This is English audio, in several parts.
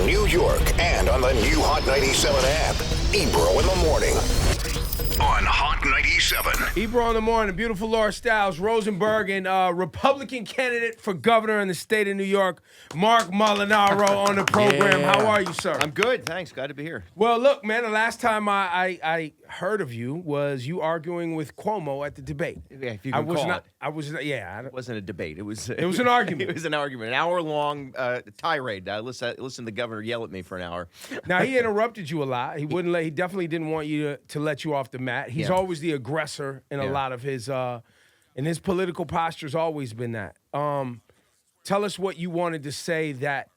New York and on the new Hot 97 app. Ebro in the morning on Hot 97. Ebro in the morning, beautiful Laura Stiles, Rosenberg, and Republican candidate for governor in the state of New York, Marc Molinaro on the program. Yeah. How are you, sir? I'm good, thanks. Glad to be here. Well, look, man, the last time I heard of you was you arguing with Cuomo at the debate. Yeah, if you can call it. It wasn't a debate. It was an argument. It was an argument, an hour-long tirade. I listened to the governor yell at me for an hour. Now, he interrupted you a lot. He definitely didn't want you to let you off the mat. He's always the aggressor in a lot of his and his political posture's always been that. Tell us what you wanted to say that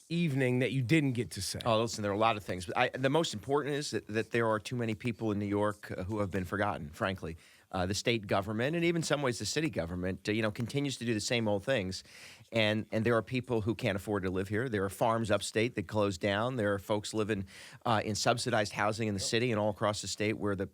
evening that you didn't get to say. Oh, listen, there are a lot of things. But the most important is that there are too many people in New York who have been forgotten, frankly. The state government, and even in some ways the city government, continues to do the same old things. And there are people who can't afford to live here. There are farms upstate that close down. There are folks living in subsidized housing in the city and all across the state where the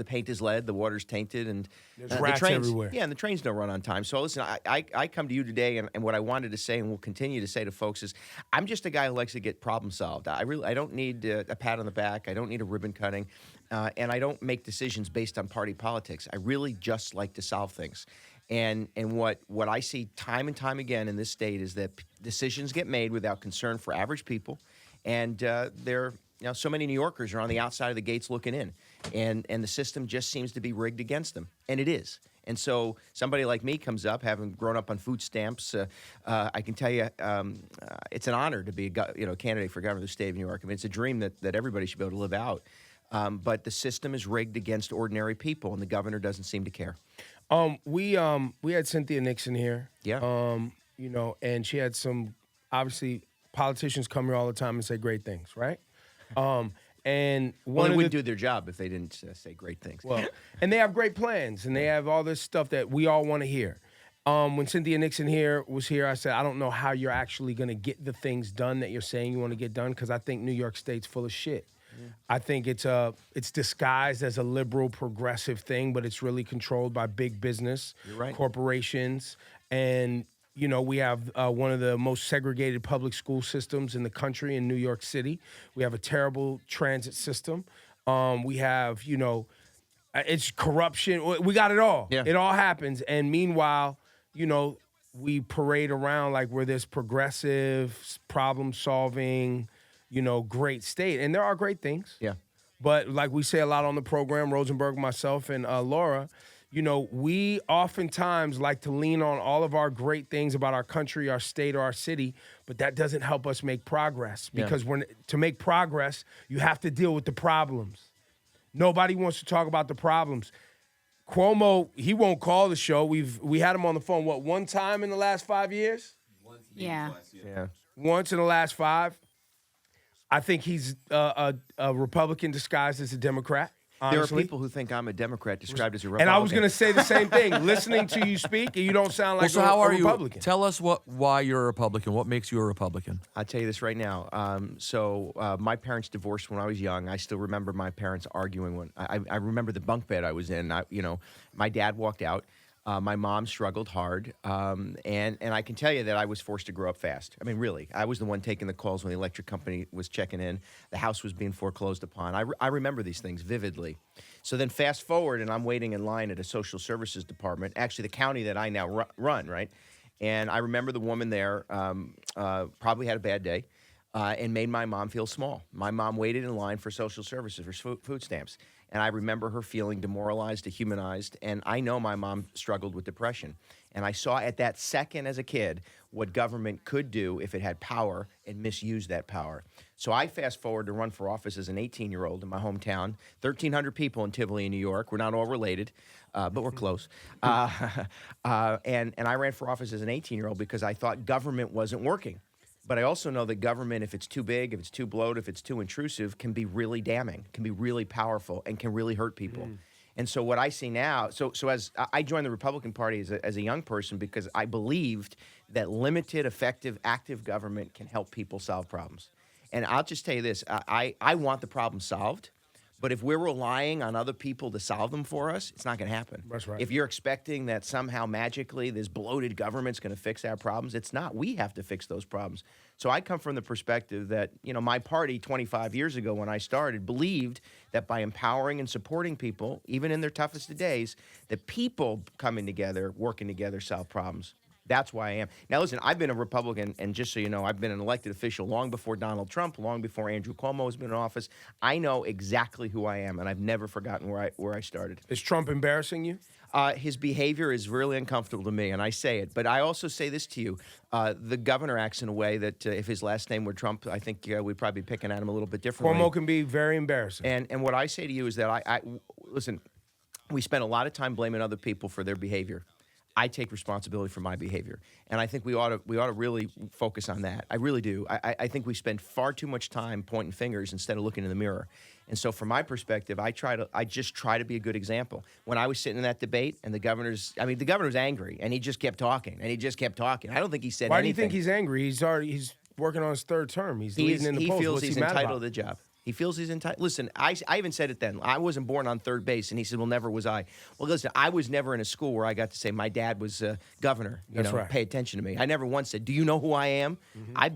paint is lead, the water's tainted, and there's rats the trains everywhere. Yeah, and the trains don't run on time. So listen, I come to you today, and what I wanted to say and will continue to say to folks is, I'm just a guy who likes to get problems solved. I don't need a pat on the back. I don't need a ribbon cutting, and I don't make decisions based on party politics. I really just like to solve things. And what I see time and time again in this state is that decisions get made without concern for average people, and so many New Yorkers are on the outside of the gates looking in, and the system just seems to be rigged against them, and it is. And so somebody like me comes up, having grown up on food stamps. I can tell you, it's an honor to be a candidate for governor of the state of New York. I mean, it's a dream that everybody should be able to live out. But the system is rigged against ordinary people, and the governor doesn't seem to care. We had Cynthia Nixon here. Yeah. And she had some, obviously, politicians come here all the time and say great things, right? And they wouldn't do their job if they didn't say great things. Well, and they have great plans, and they have all this stuff that we all want to hear. When Cynthia Nixon was here, I said, I don't know how you're actually going to get the things done that you're saying you want to get done, because I think New York State's full of shit. Yeah. I think it's disguised as a liberal, progressive thing, but it's really controlled by big business, corporations, and we have one of the most segregated public school systems in the country in New York City. We have a terrible transit system. We have, it's corruption. We got it all. Yeah. It all happens. And meanwhile, we parade around like we're this progressive, problem-solving, great state. And there are great things. Yeah. But like we say a lot on the program, Rosenberg, myself, and Laura, we oftentimes like to lean on all of our great things about our country, our state, or our city, but that doesn't help us make progress. Because to make progress, you have to deal with the problems. Nobody wants to talk about the problems. Cuomo, he won't call the show. We had him on the phone, one time in the last 5 years? Yeah. Once in the last 5. I think he's a Republican disguised as a Democrat. Honestly. There are people who think I'm a Democrat disguised as a Republican. And I was going to say the same thing. Listening to you speak, you don't sound like how are a Republican. You? Tell us why you're a Republican. What makes you a Republican? I'll tell you this right now. My parents divorced when I was young. I still remember my parents arguing when I remember the bunk bed I was in. My dad walked out. My mom struggled hard, and I can tell you that I was forced to grow up fast. I mean, really, I was the one taking the calls when the electric company was checking in. The house was being foreclosed upon. I remember these things vividly. So then fast forward, and I'm waiting in line at a social services department, actually the county that I now run, right? And I remember the woman there probably had a bad day and made my mom feel small. My mom waited in line for social services, for food stamps. And I remember her feeling demoralized, dehumanized, and I know my mom struggled with depression. And I saw at that second as a kid what government could do if it had power and misused that power. So I fast forward to run for office as an 18-year-old in my hometown, 1,300 people in Tivoli, New York. We're not all related, but we're close. And I ran for office as an 18-year-old because I thought government wasn't working. But I also know that government, if it's too big, if it's too bloated, if it's too intrusive, can be really damning, can be really powerful, and can really hurt people. And so what I see now, so as I joined the Republican Party as a young person because I believed that limited, effective, active government can help people solve problems. And I'll just tell you this, I want the problem solved, But if we're relying on other people to solve them for us, it's not going to happen. That's right. If you're expecting that somehow magically this bloated government's going to fix our problems, it's not. We have to fix those problems. So I come from the perspective that, my party 25 years ago when I started believed that by empowering and supporting people, even in their toughest of days, that people coming together, working together, solve problems. That's why I am. Now, listen, I've been a Republican, and just so you know, I've been an elected official long before Donald Trump, long before Andrew Cuomo has been in office. I know exactly who I am, and I've never forgotten where I started. Is Trump embarrassing you? His behavior is really uncomfortable to me, and I say it. But I also say this to you. The governor acts in a way that if his last name were Trump, I think we'd probably be picking at him a little bit differently. Cuomo can be very embarrassing. And what I say to you is that listen, we spend a lot of time blaming other people for their behavior. I take responsibility for my behavior, and I think we ought to really focus on that. I really do. I think we spend far too much time pointing fingers instead of looking in the mirror. And so, from my perspective, I just try to be a good example. When I was sitting in that debate, and the governor was angry, and he just kept talking, and he just kept talking. I don't think he said anything. Why do you think he's angry? He's working on his third term. He's leading in the polls. He feels What's he's he mad entitled about? to the job. He feels he's entitled. Listen, I even said it then. I wasn't born on third base, and he said, "Well, never was I." Well, listen, I was never in a school where I got to say my dad was governor. That's right. Pay attention to me. I never once said, "Do you know who I am?" Mm-hmm. I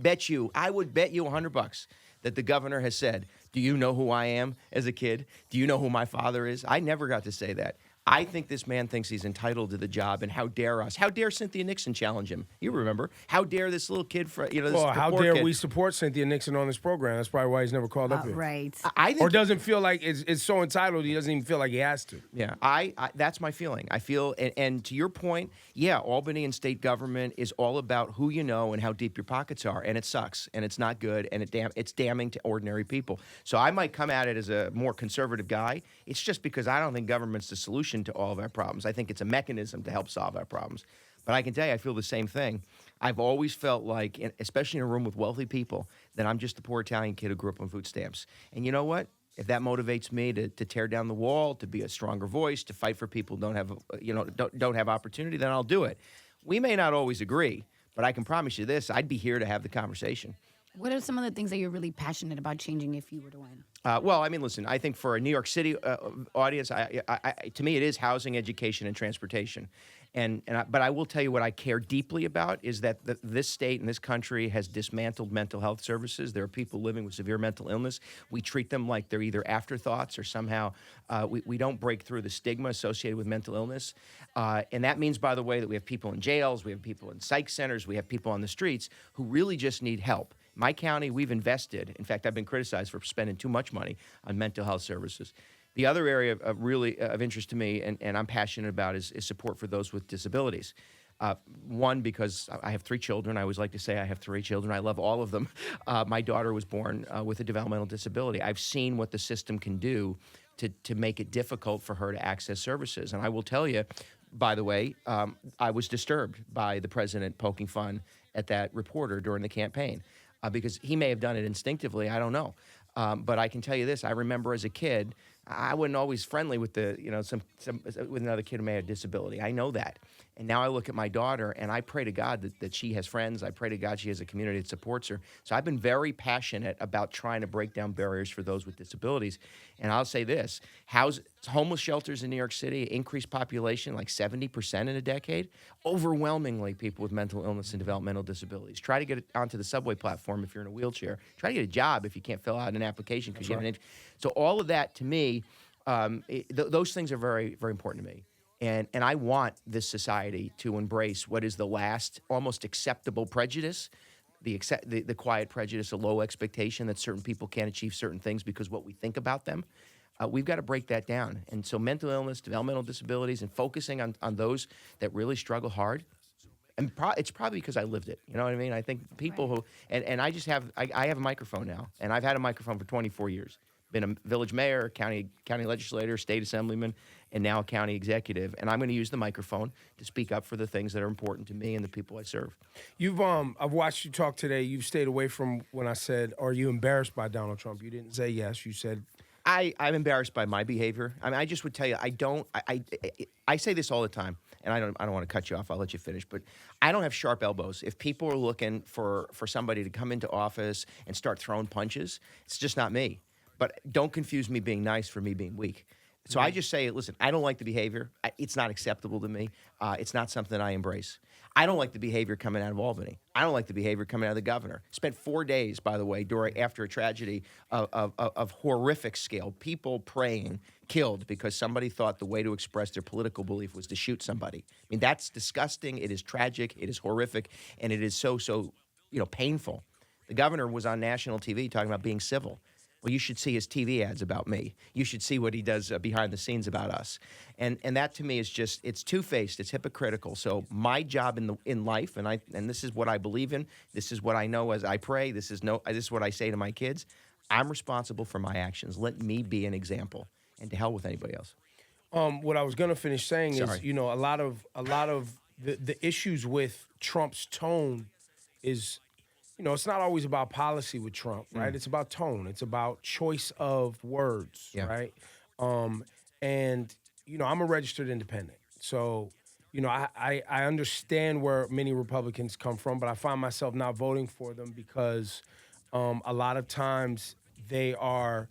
would bet you $100 that the governor has said, "Do you know who I am?" as a kid. Do you know who my father is? I never got to say that. I think this man thinks he's entitled to the job, and how dare us? How dare Cynthia Nixon challenge him? You remember? How dare this little kid? How dare we support Cynthia Nixon on this program? That's probably why he's never called up here. Right. I think Or doesn't feel like it's so entitled he doesn't even feel like he has to. Yeah, I that's my feeling. I feel, and to your point, yeah, Albany and state government is all about who you know and how deep your pockets are, and it sucks, and it's not good, and it's damning to ordinary people. So I might come at it as a more conservative guy. It's just because I don't think government's the solution to all of our problems. I think it's a mechanism to help solve our problems. But I can tell you, I feel the same thing. I've always felt like, especially in a room with wealthy people, that I'm just a poor Italian kid who grew up on food stamps. And you know what? If that motivates me to tear down the wall, to be a stronger voice, to fight for people who don't have opportunity, then I'll do it. We may not always agree, but I can promise you this: I'd be here to have the conversation. What are some of the things that you're really passionate about changing if you were to win? Well, I mean, listen, I think for a New York City audience, to me, it is housing, education, and transportation. But I will tell you what I care deeply about is that this state and this country has dismantled mental health services. There are people living with severe mental illness. We treat them like they're either afterthoughts or somehow we don't break through the stigma associated with mental illness. And that means, by the way, that we have people in jails, we have people in psych centers, we have people on the streets who really just need help. My county, we've invested. In fact, I've been criticized for spending too much money on mental health services. The other area of interest to me, and I'm passionate about, is support for those with disabilities. One, because I have 3 children. I always like to say I have 3 children. I love all of them. My daughter was born with a developmental disability. I've seen what the system can do to make it difficult for her to access services. And I will tell you, by the way, I was disturbed by the president poking fun at that reporter during the campaign. Because he may have done it instinctively, I don't know. But I can tell you this: I remember as a kid, I wasn't always friendly with with another kid who may have a disability. I know that, and now I look at my daughter, and I pray to God that she has friends. I pray to God she has a community that supports her. So I've been very passionate about trying to break down barriers for those with disabilities. And I'll say this: homeless shelters in New York City, increased population like 70% in a decade. Overwhelmingly, people with mental illness and developmental disabilities. Try to get onto the subway platform if you're in a wheelchair. Try to get a job if you can't fill out an application because you have an injury. So all of that, to me, those things are very, very important to me. And I want this society to embrace what is the last almost acceptable prejudice, the quiet prejudice, a low expectation that certain people can't achieve certain things because what we think about them. We've got to break that down. And so mental illness, developmental disabilities, and focusing on those that really struggle hard. And it's probably because I lived it. You know what I mean? I think people who, and I just have, I have a microphone now, and I've had a microphone for 24 years. Been a village mayor, county legislator, state assemblyman, and now a county executive. And I'm going to use the microphone to speak up for the things that are important to me and the people I serve. I've watched you talk today. You've stayed away from when I said, "Are you embarrassed by Donald Trump?" You didn't say yes. You said, I'm embarrassed by my behavior. I mean, I just would tell you, I say this all the time, and I don't want to cut you off. I'll let you finish, but I don't have sharp elbows. If people are looking for somebody to come into office and start throwing punches, it's just not me. But don't confuse me being nice for me being weak. So I just say, listen, I don't like the behavior. It's not acceptable to me. It's not something I embrace. I don't like the behavior coming out of Albany. I don't like the behavior coming out of the governor. Spent 4 days, by the way, after a tragedy of horrific scale. People praying, killed because somebody thought the way to express their political belief was to shoot somebody. I mean, that's disgusting. It is tragic. It is horrific. And it is so painful. The governor was on national TV talking about being civil. Well, you should see his TV ads about me. You should see what he does behind the scenes about us. And that to me is just, it's two-faced, it's hypocritical. So my job in life, and this is what I believe in, this is what I know as I pray, this is what I say to my kids. I'm responsible for my actions. Let me be an example. And to hell with anybody else. What I was gonna finish saying Sorry. is, a lot of the issues with Trump's tone is, it's not always about policy with Trump, right? It's about tone. It's about choice of words, right? And I'm a registered independent, so I understand where many Republicans come from, but I find myself not voting for them because a lot of times they are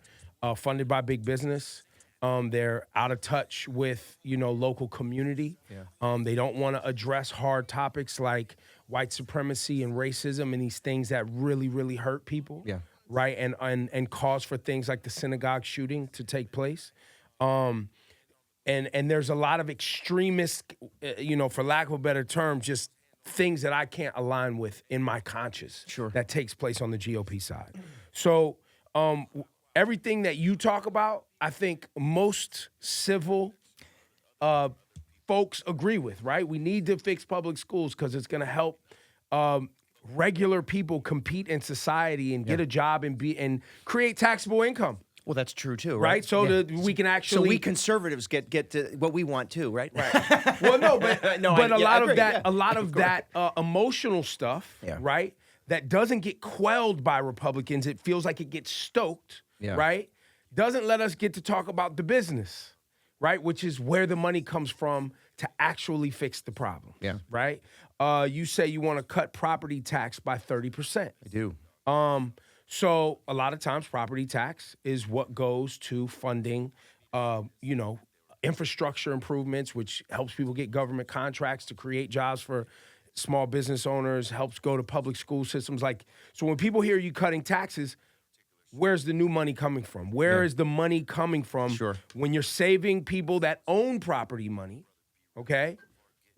funded by big business. They're out of touch with, local community. They don't want to address hard topics like white supremacy and racism and these things that really, really hurt people. Right. And cause for things like the synagogue shooting to take place. And there's a lot of extremist, for lack of a better term, just things that I can't align with in my conscience. That takes place on the GOP side. So, everything that you talk about, I think most civil folks agree with, right? We need to fix public schools because it's going to help regular people compete in society and get a job and create taxable income. Well, that's true too, right? So we can actually. So we conservatives get to what we want too, right? Right. Well, no, but but a lot of that emotional stuff, right? That doesn't get quelled by Republicans. It feels like it gets stoked, right? Doesn't let us get to talk about the business, right? Which is where the money comes from to actually fix the problem. Right? You say you want to cut property tax by 30%. I do. So a lot of times property tax is what goes to funding, infrastructure improvements, which helps people get government contracts to create jobs for small business owners, helps go to public school systems. So when people hear you cutting taxes, where's the new money coming from? Where is the money coming from? When you're saving people that own property money, okay?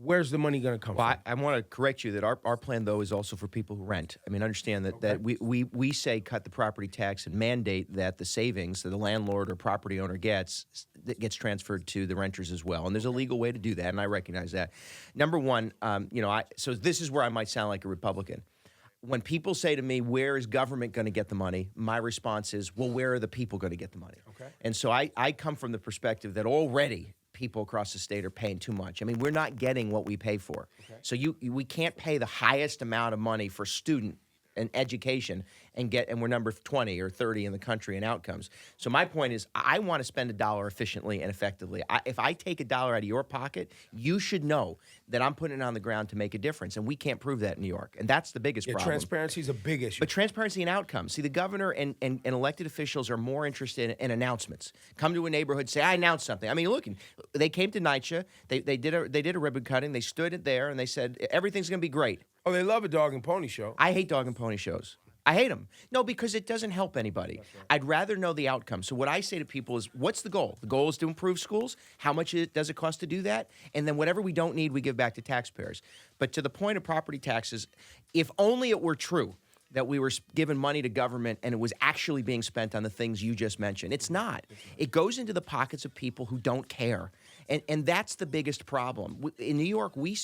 Where's the money going to come from? I want to correct you that our plan, though, is also for people who rent. I mean, understand that we say cut the property tax and mandate that the savings that the landlord or property owner gets transferred to the renters as well. And there's a legal way to do that, and I recognize that. Number one, so this is where I might sound like a Republican. When people say to me, where is government going to get the money? My response is, well, where are the people going to get the money? And so I come from the perspective that already people across the state are paying too much. I mean, we're not getting what we pay for. So we can't pay the highest amount of money for student and education and we're number 20 or 30 in the country in outcomes. So my point is, I want to spend a dollar efficiently and effectively. If I take a dollar out of your pocket, you should know that I'm putting it on the ground to make a difference, and we can't prove that in New York, and that's the biggest problem. Transparency is a big issue. But transparency and outcomes. See, the governor and elected officials are more interested in announcements. Come to a neighborhood, say, I announced something. I mean, look, they came to NYCHA, they did a ribbon cutting, they stood it there, and they said, everything's going to be great. Oh, they love a dog and pony show. I hate dog and pony shows. I hate them. No, because it doesn't help anybody. Right. I'd rather know the outcome. So what I say to people is, what's the goal? The goal is to improve schools. How much does it cost to do that? And then whatever we don't need, we give back to taxpayers. But to the point of property taxes, if only it were true that we were giving money to government and it was actually being spent on the things you just mentioned. It's not. It goes into the pockets of people who don't care. And that's the biggest problem. In New York, we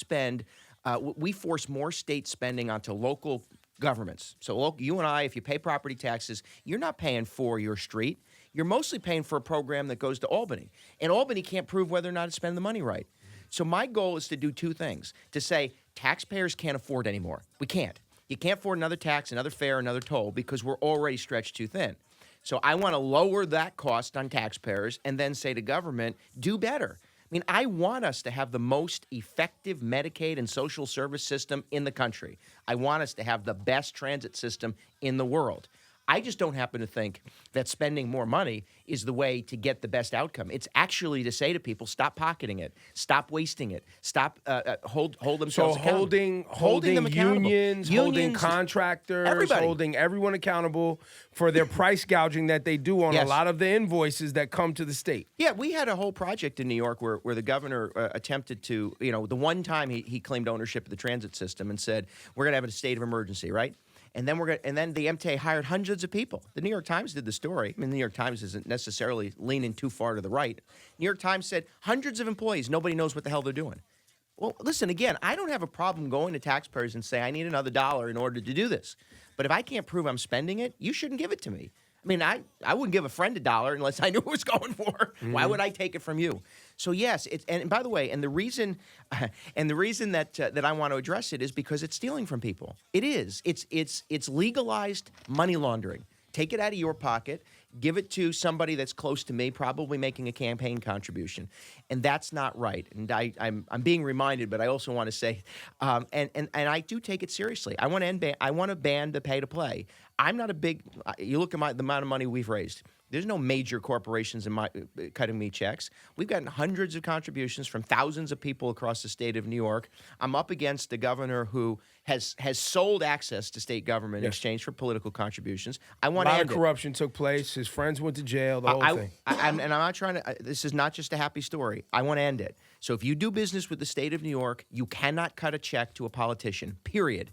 force more state spending onto local governments. So you and I, if you pay property taxes, you're not paying for your street. You're mostly paying for a program that goes to Albany. And Albany can't prove whether or not to spend the money right. So my goal is to do two things. To say taxpayers can't afford anymore. We can't. You can't afford another tax, another fare, another toll because we're already stretched too thin. So I want to lower that cost on taxpayers and then say to government, do better. I mean, I want us to have the most effective Medicaid and social service system in the country. I want us to have the best transit system in the world. I just don't happen to think that spending more money is the way to get the best outcome. It's actually to say to people, stop pocketing it, stop wasting it, stop hold themselves accountable. Holding them accountable. unions, holding contractors, everybody. holding everyone accountable for their price gouging that they do on a Yes. lot of the invoices that come to the state. Yeah, we had a whole project in New York where the governor attempted to, the one time he claimed ownership of the transit system and said, we're going to have a state of emergency, right? And then the MTA hired hundreds of people. The New York Times did the story. I mean, the New York Times isn't necessarily leaning too far to the right. New York Times said hundreds of employees, nobody knows what the hell they're doing. Well, listen, again, I don't have a problem going to taxpayers and say I need another dollar in order to do this. But if I can't prove I'm spending it, you shouldn't give it to me. I mean, I wouldn't give a friend a dollar unless I knew what it was going for. Mm-hmm. Why would I take it from you? So yes, and by the way, and the reason that I want to address it is because it's stealing from people. It is. It's legalized money laundering. Take it out of your pocket, give it to somebody that's close to me, probably making a campaign contribution, and that's not right. And I'm being reminded, but I also want to say, and I do take it seriously. I want to ban the pay to play. I'm not a big. You look at the amount of money we've raised. There's no major corporations cutting me checks. We've gotten hundreds of contributions from thousands of people across the state of New York. I'm up against a governor who has sold access to state government in exchange for political contributions. I want to end it. A lot of corruption took place. His friends went to jail. The whole thing. And I'm not trying to. This is not just a happy story. I want to end it. So if you do business with the state of New York, you cannot cut a check to a politician. Period.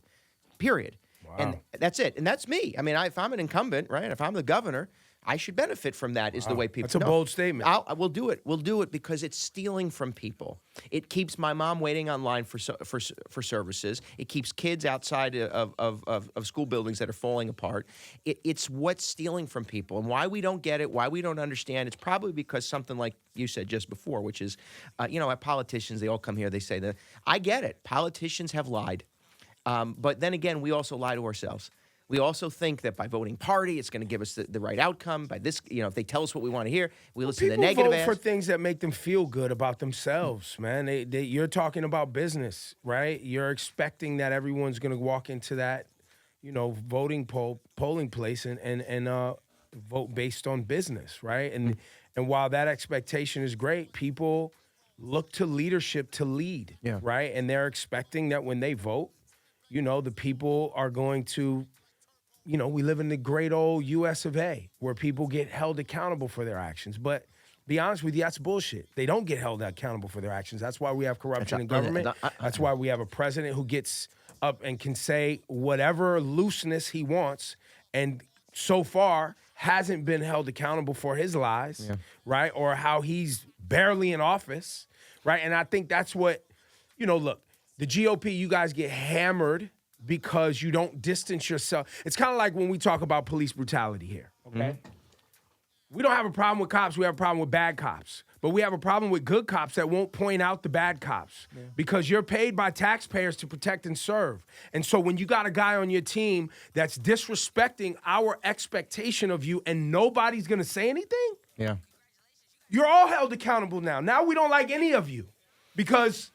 Wow. And that's it. And that's me. I mean, if I'm an incumbent, right? If I'm the governor, I should benefit from that. Is the way people. That's a bold statement. We'll do it. We'll do it because it's stealing from people. It keeps my mom waiting online for services. It keeps kids outside of school buildings that are falling apart. It's what's stealing from people, and why we don't get it, why we don't understand. It's probably because something like you said just before, which is, politicians, they all come here. They say that I get it. Politicians have lied, but then again, we also lie to ourselves. We also think that by voting party, it's going to give us the right outcome. By this, if they tell us what we want to hear, we listen to the negative. People vote for things that make them feel good about themselves, man. You're talking about business, right? You're expecting that everyone's going to walk into that, polling place and vote based on business, right? And while that expectation is great, people look to leadership to lead, right? And they're expecting that when they vote, the people are going to. We live in the great old U.S. of A. where people get held accountable for their actions. But be honest with you, that's bullshit. They don't get held accountable for their actions. That's why we have corruption in government. That's why we have a president who gets up and can say whatever looseness he wants, and so far hasn't been held accountable for his lies, right? Or how he's barely in office, right? And I think that's what, look, the GOP, you guys get hammered because you don't distance yourself. It's kind of like when we talk about police brutality here, okay? Mm-hmm. We don't have a problem with cops. We have a problem with bad cops. But we have a problem with good cops that won't point out the bad cops because you're paid by taxpayers to protect and serve. And so when you got a guy on your team that's disrespecting our expectation of you and nobody's going to say anything, you're all held accountable now. Now we don't like any of you because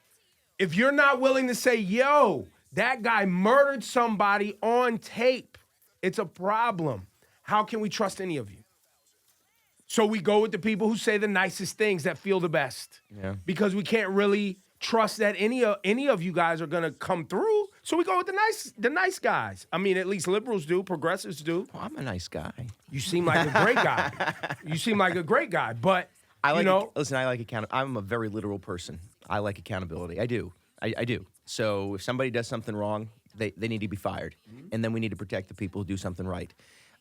if you're not willing to say, yo, that guy murdered somebody on tape, it's a problem. How can we trust any of you? So we go with the people who say the nicest things that feel the best. Because we can't really trust that any of you guys are going to come through. So we go with the nice guys. I mean, at least liberals do, progressives do. Well, I'm a nice guy. You seem like a great guy. But I like listen, I like accountability. I'm a very literal person. I like accountability. I do. I do. So if somebody does something wrong, they need to be fired. And then we need to protect the people who do something right.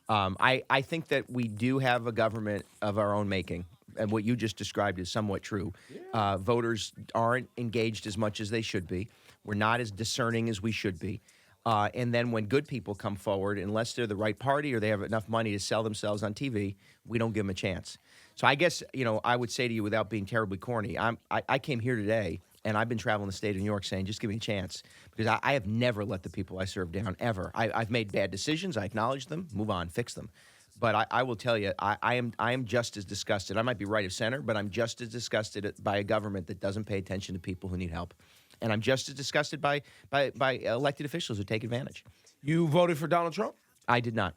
I think that we do have a government of our own making. And what you just described is somewhat true. Voters aren't engaged as much as they should be. We're not as discerning as we should be. And then when good people come forward, unless they're the right party or they have enough money to sell themselves on TV, we don't give them a chance. So I guess, I would say to you without being terribly corny, I came here today and I've been traveling the state of New York saying, just give me a chance. Because I have never let the people I serve down, ever. I've made bad decisions. I acknowledge them, move on, fix them. But I will tell you, I am just as disgusted. I might be right of center, but I'm just as disgusted by a government that doesn't pay attention to people who need help. And I'm just as disgusted by elected officials who take advantage. You voted for Donald Trump? I did not.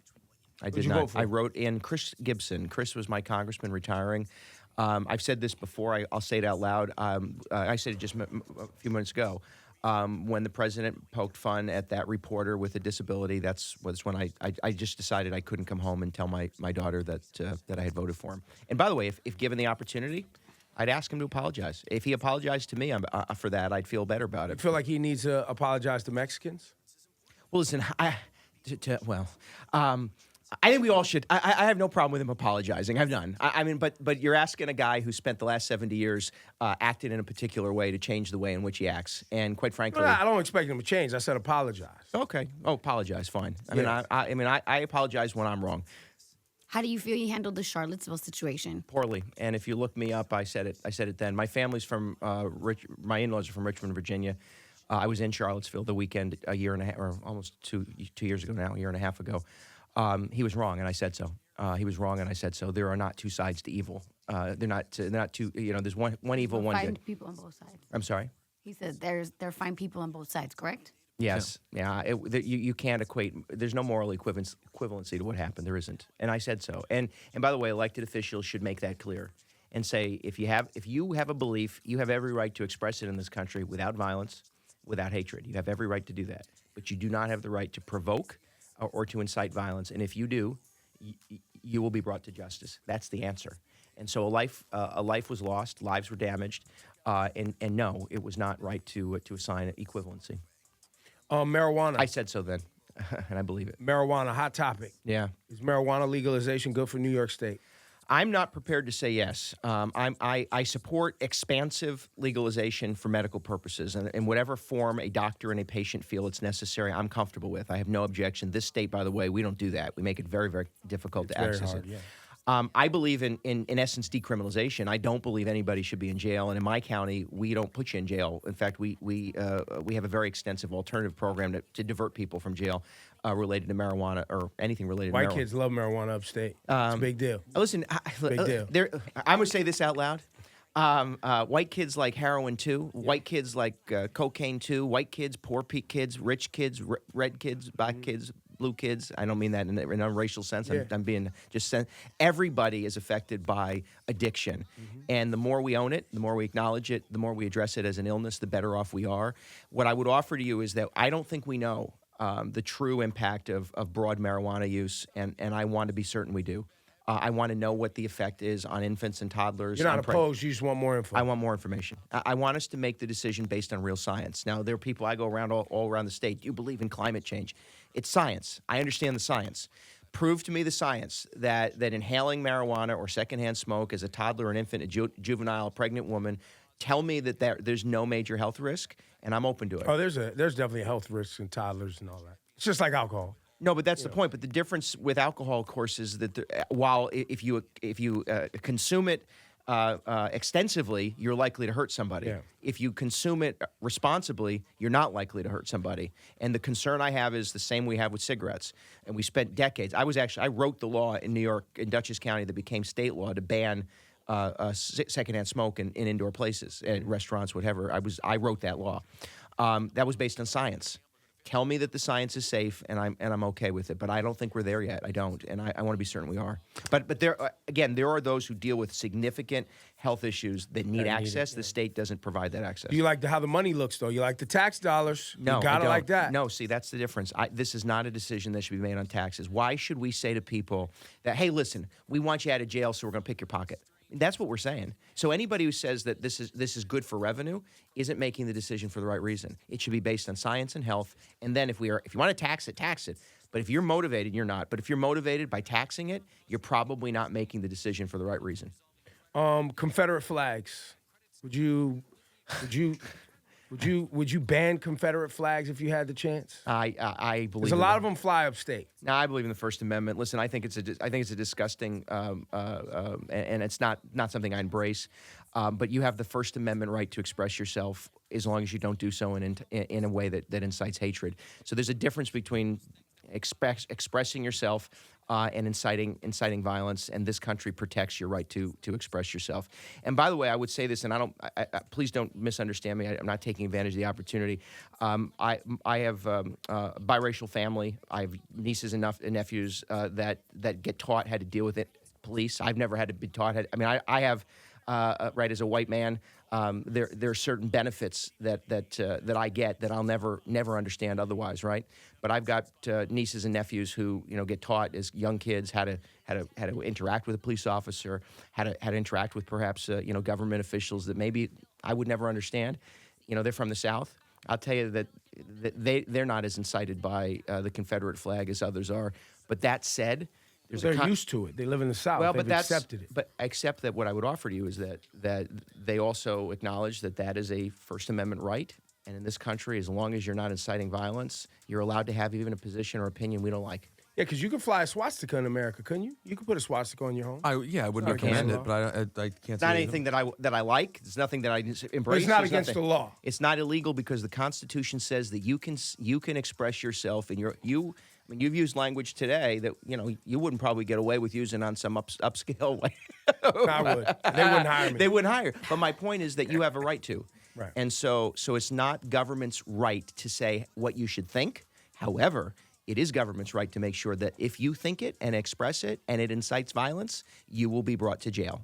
I did Who'd you not. vote for? I wrote in Chris Gibson. Chris was my congressman retiring. I've said this before. I'll say it out loud. I said it just a few minutes ago. When the president poked fun at that reporter with a disability, was when I just decided I couldn't come home and tell my daughter that I had voted for him. And by the way, if given the opportunity, I'd ask him to apologize. If he apologized to me for that, I'd feel better about it. You feel like he needs to apologize to Mexicans? Well, listen, I think we all should. I have no problem with him apologizing. I've none. I mean, but you're asking a guy who spent the last 70 years acting in a particular way to change the way in which he acts. And quite frankly, I don't expect him to change. I said apologize. Okay. Oh, apologize. Fine. Yeah. I apologize when I'm wrong. How do you feel he handled the Charlottesville situation? Poorly. And if you look me up, I said it then. My family's from my in-laws are from Richmond, Virginia. I was in Charlottesville the weekend a year and a half, or almost 2 years ago now, a year and a half ago. He was wrong, and I said so. He was wrong, and I said so. There are not two sides to evil. They're not two. There's one evil, one Fine good. people on both sides. I'm sorry. He said there are fine people on both sides, correct? Yes. Yeah. You can't equate. There's no moral equivalency to what happened. There isn't. And I said so. And by the way, elected officials should make that clear and say if you have a belief, you have every right to express it in this country without violence, without hatred. You have every right to do that. But you do not have the right to provoke or to incite violence. And if you do, you will be brought to justice. That's the answer. And so a life was lost, lives were damaged, and no, it was not right to assign equivalency. Marijuana. I said so then, and I believe it. Marijuana, hot topic. Yeah. Is marijuana legalization good for New York State? I'm not prepared to say yes. I support expansive legalization for medical purposes, and in whatever form a doctor and a patient feel it's necessary, I'm comfortable with. I have no objection. This state, by the way, we don't do that. We make it very, very difficult to access hard, it. yeah. I believe in essence, decriminalization. I don't believe anybody should be in jail, and in my county, we don't put you in jail. In fact, we have a very extensive alternative program to divert people from jail related to marijuana or anything related to marijuana. White kids love marijuana upstate. It's a big deal. Listen, Big deal. I'm going to say this out loud. White kids like heroin too. White kids like cocaine too. White kids, poor kids, rich kids, red kids, black kids, blue kids. I don't mean that in a racial sense. Yeah. I'm being just everybody is affected by addiction. And the more we own it, the more we acknowledge it, the more we address it as an illness, the better off we are. What I would offer to you is that I don't think we know the true impact of broad marijuana use, and I want to be certain we do. I want to know what the effect is on infants and toddlers. You're not opposed. You just want more info. I want more information. I want us to make the decision based on real science. Now, there are people, I go around all around the state. Do you believe in climate change? It's science. I understand the science. Prove to me the science that inhaling marijuana or secondhand smoke as a toddler, an infant, a juvenile, a pregnant woman, tell me that there's no major health risk, and I'm open to it. Oh, there's definitely health risks in toddlers and all that. It's just like alcohol. No, but that's the point. But the difference with alcohol, of course, is that while if you consume it extensively, you're likely to hurt somebody. Yeah. If you consume it responsibly, you're not likely to hurt somebody. And the concern I have is the same we have with cigarettes. And we spent decades. I wrote the law in New York, in Dutchess County, that became state law to ban secondhand smoke in indoor places, at restaurants, whatever. I wrote that law. That was based on science. Tell me that the science is safe, and I'm okay with it. But I don't think we're there yet. I don't, and I want to be certain we are. But there are those who deal with significant health issues that need access. The state doesn't provide that access. Do you like how the money looks, though? You like the tax dollars? No, you gotta I don't. like that. No, see, that's the difference. This is not a decision that should be made on taxes. Why should we say to people that, hey, listen, we want you out of jail, so we're going to pick your pocket? That's what we're saying. So anybody who says that this is good for revenue isn't making the decision for the right reason. It should be based on science and health. And then if you want to tax it, tax it. But if you're motivated, you're not. But if you're motivated by taxing it, you're probably not making the decision for the right reason. Confederate flags. Would you ban Confederate flags if you had the chance? I believe There's a lot of them fly upstate. No, I believe in the First Amendment. Listen, I think it's a disgusting, and it's not something I embrace. But you have the First Amendment right to express yourself as long as you don't do so in a way that incites hatred. So there's a difference between expressing yourself and inciting violence. And this country protects your right to express yourself. And by the way, I would say this, and I please don't misunderstand me. I'm not taking advantage of the opportunity. I have a biracial family. I have nieces and nephews that get taught how to deal with it. Police. I've never had to be taught how to, I mean, I have, right, as a white man, there are certain benefits that I get that I'll never understand otherwise, right? But I've got nieces and nephews who get taught as young kids how to interact with a police officer, how to interact with perhaps government officials that maybe I would never understand. They're from the South. I'll tell you that they're not as incited by the Confederate flag as others are. But that said, they're used to it. They live in the South. Well, They've accepted it. But except that what I would offer to you is that they also acknowledge that is a First Amendment right. And in this country, as long as you're not inciting violence, you're allowed to have even a position or opinion we don't like. Yeah, because you could fly a swastika in America, couldn't you? You could put a swastika on your home. I wouldn't recommend it, but I can't. It's not anything that I like. It's nothing that I embrace. But it's not against the law. It's not illegal because the Constitution says that you can express yourself and I mean, you've used language today that you wouldn't probably get away with using on some upscale way. I would. They wouldn't hire me. They wouldn't hire. But my point is that you have a right to. Right. And so it's not government's right to say what you should think. However, it is government's right to make sure that if you think it and express it and it incites violence, you will be brought to jail.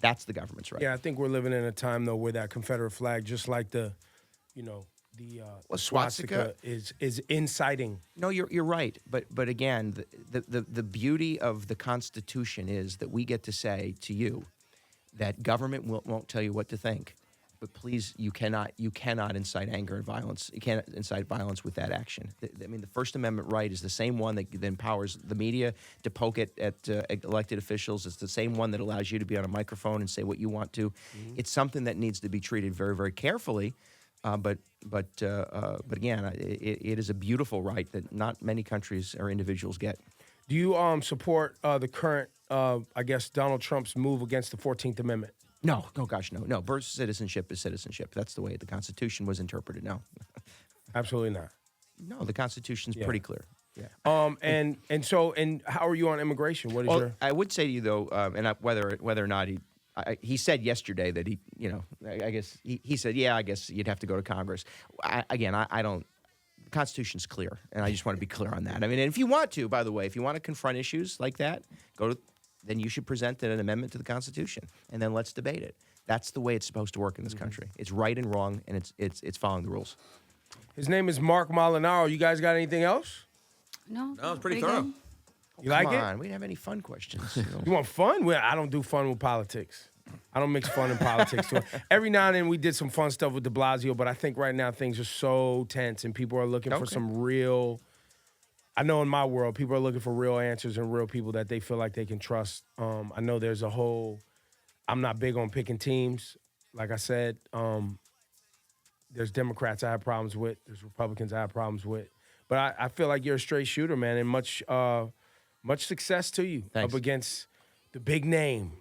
That's the government's right. Yeah, I think we're living in a time though where that Confederate flag, just like the swastika is inciting. No, you're right. But again, the beauty of the Constitution is that we get to say to you that government won't tell you what to think. But please, you cannot incite anger and violence. You can't incite violence with that action. I mean, the First Amendment right is the same one that empowers the media to poke at elected officials. It's the same one that allows you to be on a microphone and say what you want to. Mm-hmm. It's something that needs to be treated very, very carefully. But again, it is a beautiful right that not many countries or individuals get. Do you support the current, Donald Trump's move against the 14th Amendment? No, gosh, no. No, birth citizenship is citizenship. That's the way the Constitution was interpreted. No. Absolutely not. No, the Constitution's pretty clear. Yeah. And how are you on immigration? What is your? I would say to you though, whether or not he said yesterday that I guess he said, yeah, I guess you'd have to go to Congress. I don't. The Constitution's clear, and I just want to be clear on that. I mean, and if you want to, by the way, if you want to confront issues like that, then you should present an amendment to the Constitution, and then let's debate it. That's the way it's supposed to work in this country. It's right and wrong, and it's following the rules. His name is Marc Molinaro. You guys got anything else? No, it's pretty thorough. good. You like it? Come on, we didn't have any fun questions. You want fun? Well, I don't do fun with politics. I don't mix fun and politics. Every now and then we did some fun stuff with de Blasio, but I think right now things are so tense and people are looking for some real... I know in my world, people are looking for real answers and real people that they feel like they can trust. I know there's a whole... I'm not big on picking teams. Like I said, there's Democrats I have problems with. There's Republicans I have problems with. But I feel like you're a straight shooter, man, and much success to you. Thanks. Up against the big name.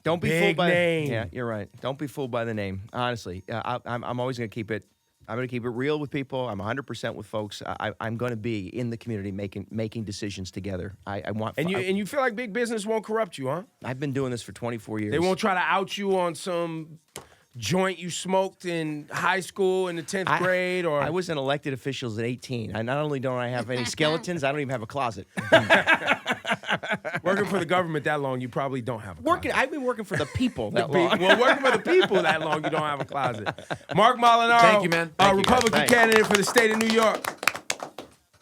Don't be Big fooled by name. Yeah, you're right. Don't be fooled by the name. Honestly, I'm always going to keep it. I'm going to keep it real with people. I'm 100% with folks. I'm going to be in the community making decisions together. I want. And you feel like big business won't corrupt you, huh? I've been doing this for 24 years. They won't try to out you on some joint you smoked in high school in the 10th grade, or I was an elected official at 18. Not only don't I have any skeletons, I don't even have a closet. Working for the government that long, you probably don't have a closet. I've been working for the people that long. Well, working for the people that long, you don't have a closet. Marc Molinaro. Thank you, man. Thank you, Republican candidate for the state of New York.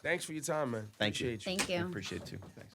Thanks for your time, man. Thank you. Appreciate you. Thank you. Appreciate it too. Thanks.